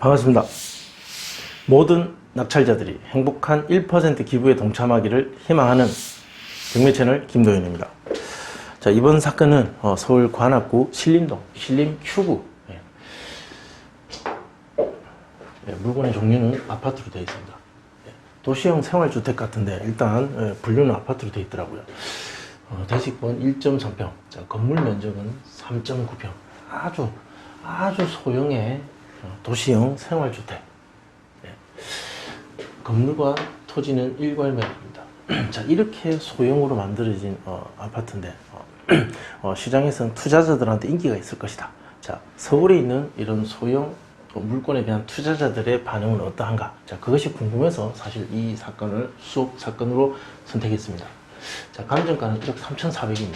반갑습니다. 모든 낙찰자들이 행복한 1% 기부에 동참하기를 희망하는 경매 채널 김도현입니다. 자, 이번 사건은 서울 관악구 신림동 신림 큐브. 물건의 종류는 아파트로 되어 있습니다. 도시형 생활주택 같은데 일단 분류는 아파트로 되어 있더라고요. 대지권 1.3평, 건물 면적은 3.9평, 아주 소형의 도시형 생활주택. 건물과 토지는 일괄매입니다. 자, 이렇게 소형으로 만들어진 아파트인데 시장에서는 투자자들한테 인기가 있을 것이다. 자, 서울에 있는 이런 소형 물건에 대한 투자자들의 반응은 어떠한가? 자, 그것이 궁금해서 사실 이 사건을 수업 사건으로 선택했습니다. 자, 감정가는 1억 3,400입니다.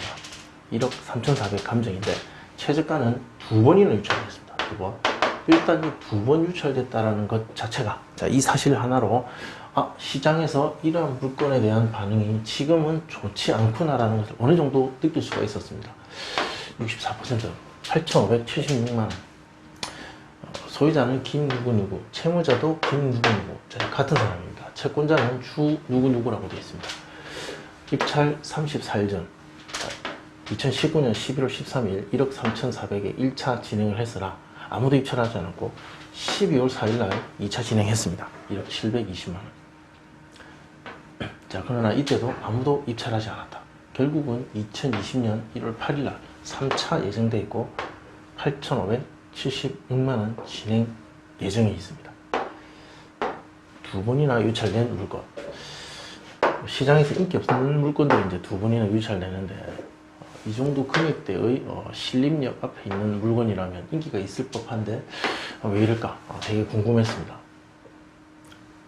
1억 3,400 감정인데 최저가는 2번이나 유찰됐습니다. 2번. 일단 이 2번 유찰됐다라는 것 자체가, 자, 이 사실 하나로 시장에서 이러한 물건에 대한 반응이 지금은 좋지 않구나라는 것을 어느 정도 느낄 수가 있었습니다. 64%, 8,576만 원. 소유자는 김누구누구, 채무자도 김누구누구, 같은 사람입니다. 채권자는 주 누구누구라고 되어 있습니다. 입찰 34일 전, 2019년 11월 13일 1억 3,400에 1차 진행을 했으나 아무도 입찰하지 않았고 12월 4일날 2차 진행했습니다. 1억 720만 원. 자, 그러나 이때도 아무도 입찰하지 않았다. 결국은 2020년 1월 8일날 3차 예정되어 있고 8,576만원 진행 예정에 있습니다. 2번이나 유찰된 물건. 시장에서 인기 없는 물건들이 이제 2번이나 유찰되는데 이 정도 금액대의 신림역 앞에 있는 물건이라면 인기가 있을 법한데 왜 이럴까? 되게 궁금했습니다.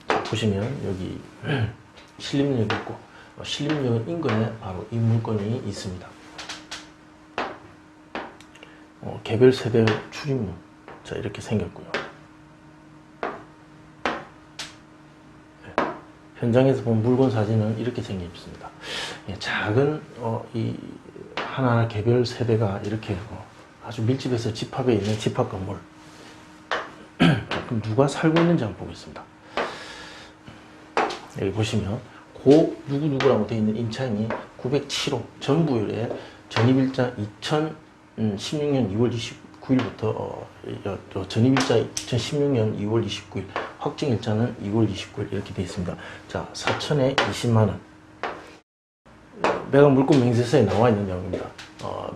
자, 보시면 여기 신림역이 있고 신림역 인근에 바로 이 물건이 있습니다. 개별 세대 출입문. 자, 이렇게 생겼고요. 현장에서 본 물건 사진은 이렇게 생겨 있습니다. 작은 이 하나하나 개별 세대가 이렇게 아주 밀집해서 집합에 있는 집합 건물. 그럼 누가 살고 있는지 한번 보겠습니다. 여기 보시면 고 누구누구라고 되어 있는 임차인이 907호 전부율에 전입일자 2016년 2월 29일부터 전입일자 2016년 2월 29일, 확정일자는 2월 29일 이렇게 되어 있습니다. 자, 4천에 20만원. 매각 물건 명세서에 나와 있는 내용입니다.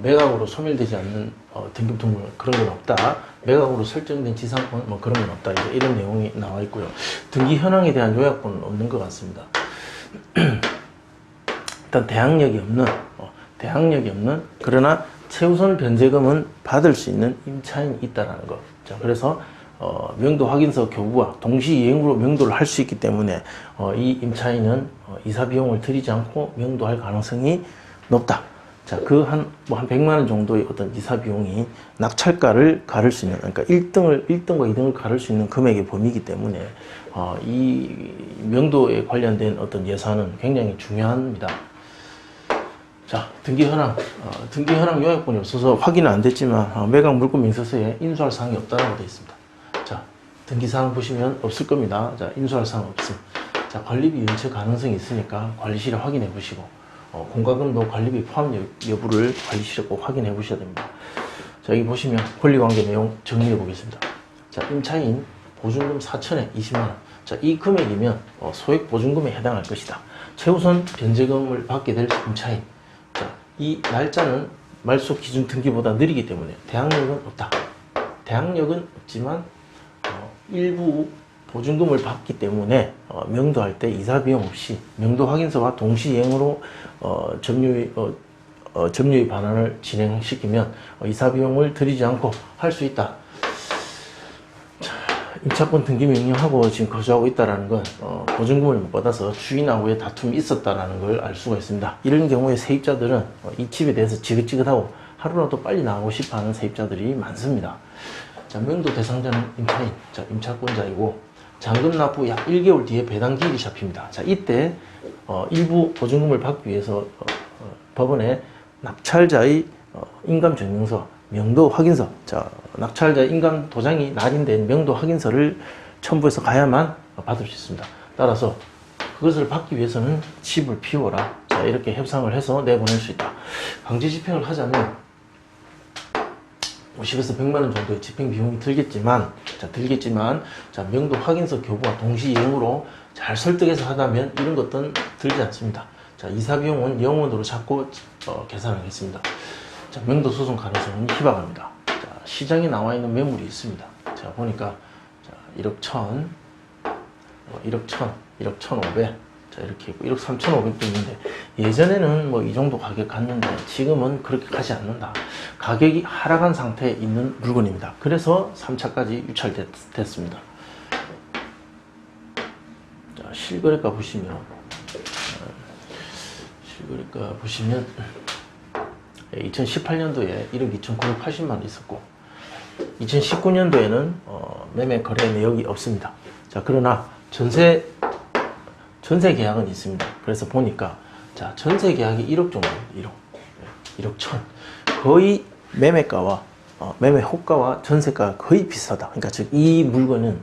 매각으로 소멸되지 않는 등기부등본 그런 건 없다. 매각으로 설정된 지상권 그런 건 없다. 이런 내용이 나와 있고요. 등기 현황에 대한 요약본은 없는 것 같습니다. 일단 대항력이 없는 그러나 최우선 변제금은 받을 수 있는 임차인이 있다라는 것. 자, 그래서 명도 확인서 교부와 동시 이행으로 명도를 할 수 있기 때문에 이 임차인은 이사 비용을 들이지 않고 명도할 가능성이 높다. 자, 그 한 100만 원 정도의 어떤 이사 비용이 낙찰가를 가를 수 있는, 그러니까 1등과 2등을 가를 수 있는 금액의 범위이기 때문에 이 명도에 관련된 어떤 예산은 굉장히 중요합니다. 자, 등기 현황 요약본이 없어서 확인은 안 됐지만 매각 물건 명세서에 인수할 사항이 없다라고 되어 있습니다. 자, 등기사항 보시면 없을 겁니다. 자, 인수할 사항 없음. 자, 관리비 연체 가능성이 있으니까 관리실에 확인해 보시고 공과금도 관리비 포함 여부를 관리실에 꼭 확인해 보셔야 됩니다. 자, 여기 보시면 권리관계 내용 정리해 보겠습니다. 자, 임차인 보증금 4천에 20만원. 자, 이 금액이면 소액 보증금에 해당할 것이다. 최우선 변제금을 받게 될 임차인. 자, 이 날짜는 말소 기준 등기보다 느리기 때문에 대항력은 없다. 대항력은 없지만 일부 보증금을 받기 때문에 명도할 때 이사 비용 없이 명도 확인서와 동시 이행으로 점유의 반환을 진행시키면 이사 비용을 들이지 않고 할 수 있다. 자, 임차권 등기 명령하고 지금 거주하고 있다는 건 보증금을 못 받아서 주인하고의 다툼이 있었다는 걸 알 수가 있습니다. 이런 경우에 세입자들은 이 집에 대해서 지긋지긋하고 하루라도 빨리 나가고 싶어하는 세입자들이 많습니다. 자, 명도 대상자는 임차인, 자, 임차권자이고 잔금 납부 약 1개월 뒤에 배당기일이 잡힙니다. 자, 이때 일부 보증금을 받기 위해서 법원에 낙찰자의 인감증명서, 명도 확인서, 자, 낙찰자 인감 도장이 날인된 명도 확인서를 첨부해서 가야만 받을 수 있습니다. 따라서 그것을 받기 위해서는 집을 비워라. 자, 이렇게 협상을 해서 내보낼 수 있다. 강제 집행을 하자면 50에서 100만 원 정도의 집행 비용이 들겠지만, 자, 명도 확인서 교부와 동시 이행으로 잘 설득해서 하다면 이런 것들은 들지 않습니다. 자, 이사 비용은 영원으로 잡고 계산하겠습니다. 자, 명도 소송 가능성은 희박합니다. 자, 시장에 나와 있는 매물이 있습니다. 제가 보니까 자, 1억 1천, 1억 1천, 1억 1,500, 자, 이렇게 있고 1억 3,500도 있는데, 예전에는 뭐 이 정도 가격 갔는데 지금은 그렇게 가지 않는다. 가격이 하락한 상태에 있는 물건입니다. 그래서 3차까지 유찰됐습니다. 자, 실거래가 보시면 2018년도에 1억 2,980만 원 있었고, 2019년도에는 매매 거래 내역이 없습니다. 자, 그러나 전세 계약은 있습니다. 그래서 보니까, 자, 전세 계약이 1억 정도입니다. 1억 1천. 거의 매매가와 매매 호가와 전세가가 거의 비슷하다. 그러니까 즉 이 물건은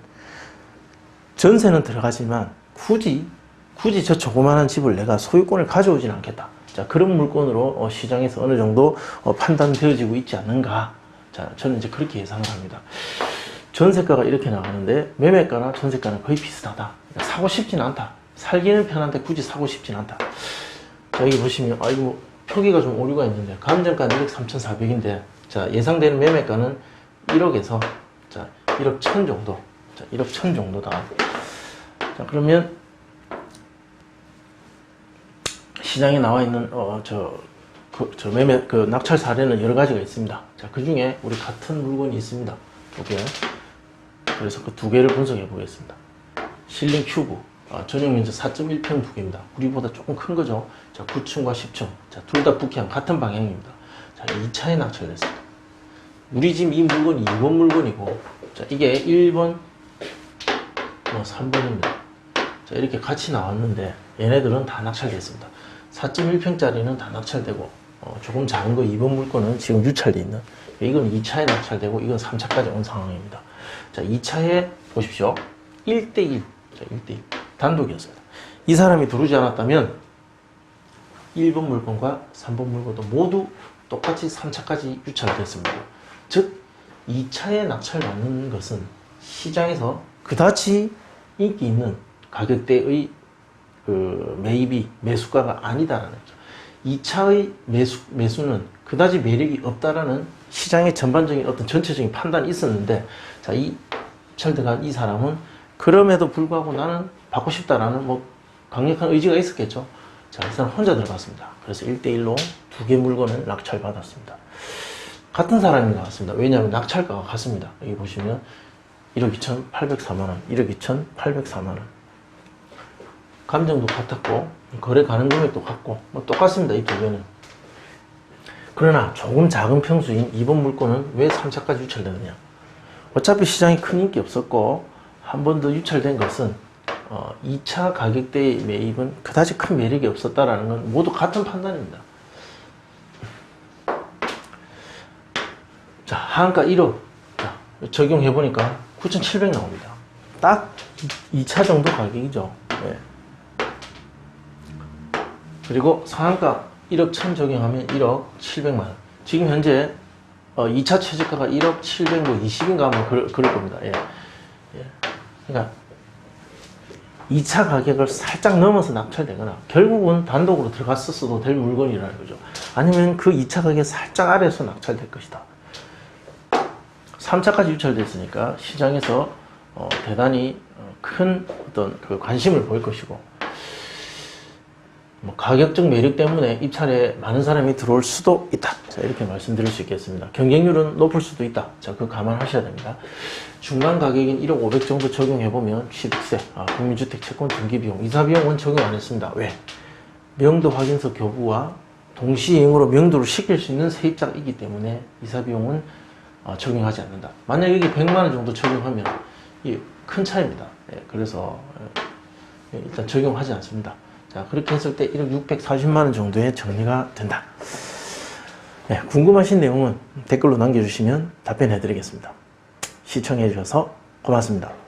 전세는 들어가지만 굳이 저 조그마한 집을 내가 소유권을 가져오지는 않겠다. 자, 그런 물건으로 시장에서 어느 정도 판단되어지고 있지 않는가. 자, 저는 이제 그렇게 예상을 합니다. 전세가가 이렇게 나가는데 매매가나 전세가는 거의 비슷하다. 그러니까 사고 싶진 않다. 살기는 편한데 굳이 사고 싶진 않다. 자, 여기 보시면 이거 표기가 좀 오류가 있는데, 감정가는 1억 3,400인데, 자, 예상되는 매매가는 1억에서 자, 1억 1천 정도. 자, 1억 1천 정도다. 자, 그러면 시장에 나와 있는 매매 낙찰 사례는 여러 가지가 있습니다. 자, 그 중에 우리 같은 물건이 있습니다. 두 개. 그래서 그 두 개를 분석해 보겠습니다. 실링 큐브. 전용 면적 4.1평 두 개입니다. 우리보다 조금 큰 거죠. 자, 9층과 10층. 자, 둘 다 북향 같은 방향입니다. 자, 2차에 낙찰됐습니다. 우리 집 이 물건이 2번 물건이고, 자, 이게 1번, 3번입니다. 자, 이렇게 같이 나왔는데, 얘네들은 다 낙찰됐습니다. 4.1평짜리는 다 낙찰되고, 조금 작은 거 2번 물건은 지금 유찰되어 있는, 이건 2차에 낙찰되고, 이건 3차까지 온 상황입니다. 자, 2차에 보십시오. 1대1. 자, 1대1. 단독이었습니다. 이 사람이 들어오지 않았다면 1번 물건과 3번 물건도 모두 똑같이 3차까지 유찰됐습니다. 즉 2차에 낙찰받는 것은 시장에서 그다지 인기 있는 가격대의 매입이 매수가가 아니다라는 거죠. 2차의 매수는 그다지 매력이 없다라는 시장의 전반적인 어떤 전체적인 판단이 있었는데, 자, 이 유찰들어간 이 사람은 그럼에도 불구하고 나는 받고 싶다라는 강력한 의지가 있었겠죠. 자, 이 사람 혼자 들어갔습니다. 그래서 1대1로 두 개 물건을 낙찰받았습니다. 같은 사람인 것 같습니다. 왜냐하면 낙찰가가 같습니다. 여기 보시면 1억 2,804만원, 1억 2,804만원. 감정도 같았고, 거래 가능 금액도 같고, 똑같습니다. 이 두 개는. 그러나 조금 작은 평수인 2번 물건은 왜 3차까지 유찰되느냐. 어차피 시장에 큰 인기 없었고, 한 번 더 유찰된 것은 2차 가격대의 매입은 그다지 큰 매력이 없었다라는 건 모두 같은 판단입니다. 자, 하한가 1억. 자, 적용해보니까 9,700 나옵니다. 딱 2차 정도 가격이죠. 네. 그리고 상한가 1억 1천 적용하면 1억 700만원. 지금 현재 2차 최저가가 1억 720인가 아마 그럴 겁니다. 예. 예. 그러니까 2차 가격을 살짝 넘어서 낙찰되거나 결국은 단독으로 들어갔었어도 될 물건이라는 거죠. 아니면 그 2차 가격 살짝 아래에서 낙찰될 것이다. 3차까지 유찰됐으니까 시장에서 대단히 큰 어떤 그 관심을 보일 것이고, 가격적 매력 때문에 입찰에 많은 사람이 들어올 수도 있다. 자, 이렇게 말씀드릴 수 있겠습니다. 경쟁률은 높을 수도 있다. 자, 그거 감안하셔야 됩니다. 중간 가격인 1억 500 정도 적용해보면 취득세, 국민주택 채권 등기비용, 이사비용은 적용 안 했습니다. 왜? 명도 확인서 교부와 동시이행으로 명도를 시킬 수 있는 세입자이기 때문에 이사비용은 적용하지 않는다. 만약 여기 100만원 정도 적용하면 이 큰 차이입니다. 예, 그래서 일단 적용하지 않습니다. 자, 그렇게 했을 때 1억 640만원 정도의 정리가 된다. 네, 궁금하신 내용은 댓글로 남겨주시면 답변해 드리겠습니다. 시청해 주셔서 고맙습니다.